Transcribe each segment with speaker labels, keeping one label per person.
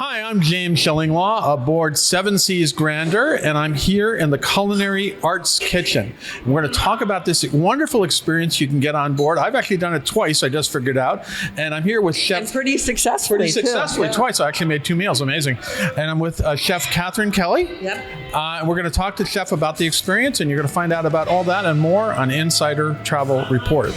Speaker 1: Hi, I'm James Shillinglaw aboard Seven Seas Grandeur, and I'm here in the Culinary Arts Kitchen. And we're going to talk about this wonderful experience you can get on board. I've actually done it twice, I just figured out. And I'm here with Chef...
Speaker 2: And pretty successfully,
Speaker 1: twice. I actually made 2 meals, amazing. And I'm with Chef Catherine Kelly.
Speaker 2: Yep.
Speaker 1: And we're going to talk to Chef about the experience, and you're going to find out about all that and more on Insider Travel Report.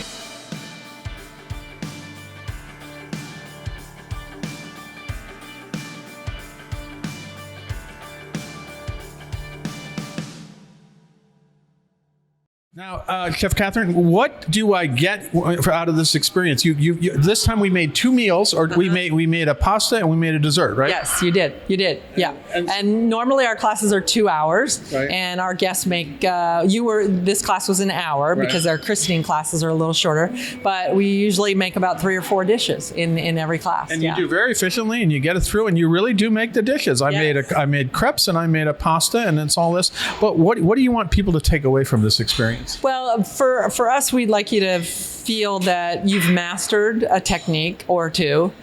Speaker 1: Now, Chef Catherine, what do I get out of this experience? You this time we made 2 meals, or we made a pasta and we made a dessert, right?
Speaker 2: Yes, you did. Yeah. And normally our classes are 2 hours,
Speaker 1: right.
Speaker 2: And our guests make. This class was an hour, right, because our christening classes are a little shorter. But we usually make about 3 or 4 dishes in every class.
Speaker 1: And you do very efficiently, and you get it through, and you really do make the dishes.
Speaker 2: Yes.
Speaker 1: I made crepes and I made a pasta, and it's all this. But what do you want people to take away from this experience?
Speaker 2: Well, for us, we'd like you to feel that you've mastered a technique or two.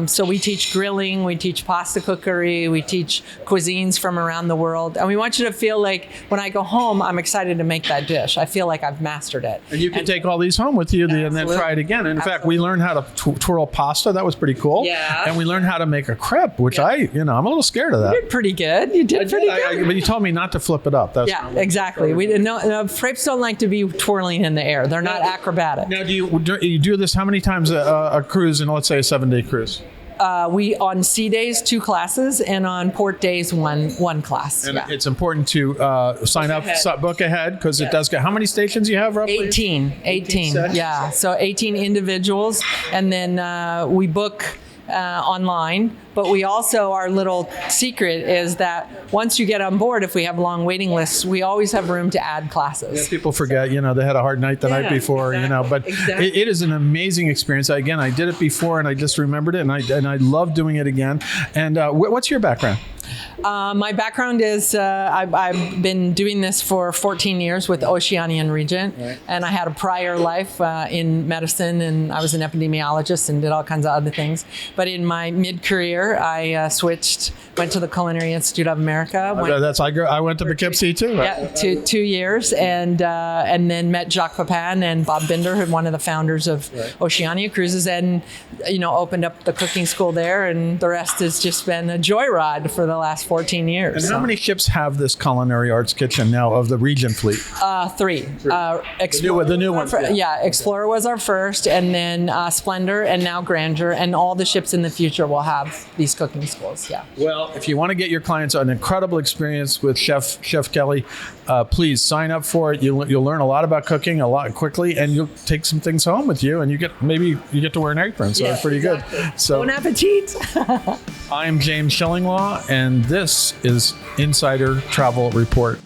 Speaker 2: So we teach grilling, we teach pasta cookery, we teach cuisines from around the world. And we want you to feel like when I go home, I'm excited to make that dish. I feel like I've mastered it.
Speaker 1: And you can take all these home with you and then try it again. And in fact, we learned how to twirl pasta. That was pretty cool.
Speaker 2: Yeah.
Speaker 1: And we learned how to make a crepe, which I'm a little scared of that.
Speaker 2: You did pretty good. You did pretty good.
Speaker 1: But you told me not to flip it up.
Speaker 2: Yeah, exactly. We didn't know. Crepes don't like to be twirling in the air. They're not acrobatic.
Speaker 1: Now, do you do this how many times a cruise in, let's say, a 7-day cruise?
Speaker 2: We on sea days 2 classes, and on port days one class.
Speaker 1: And it's important to book ahead, because it does get. How many stations you have roughly?
Speaker 2: 18. Yeah, so 18 individuals, and then we book online. But we also, our little secret is that once you get on board, if we have long waiting lists, we always have room to add classes.
Speaker 1: Yeah, people forget, they had a hard night the night before,
Speaker 2: exactly,
Speaker 1: but it is an amazing experience. Again, I did it before and I just remembered it, and I love doing it again. And what's your background?
Speaker 2: My background is I've been doing this for 14 years with Oceania and Regent, right, and I had a prior life in medicine, and I was an epidemiologist and did all kinds of other things. But in my mid-career, I went to the Culinary Institute of America.
Speaker 1: I went to Poughkeepsie too. Right?
Speaker 2: Yeah, 2 years, and then met Jacques Pepin and Bob Binder, one of the founders of Oceania Cruises, and opened up the cooking school there, and the rest has just been a joyride for the last 14 years.
Speaker 1: And how many ships have this Culinary Arts Kitchen now of the Regent fleet?
Speaker 2: 3.
Speaker 1: Explorer, the new one.
Speaker 2: Explorer was our first, and then Splendor, and now Grandeur, and all the ships in the future will have these cooking schools. Yeah.
Speaker 1: Well, if you want to get your clients an incredible experience with Chef Kelly, please sign up for it. You'll learn a lot about cooking a lot quickly, and you'll take some things home with you, and you get to wear an apron, so it's pretty good. So
Speaker 2: bon appetit.
Speaker 1: I'm James Shillinglaw, and this is Insider Travel Report.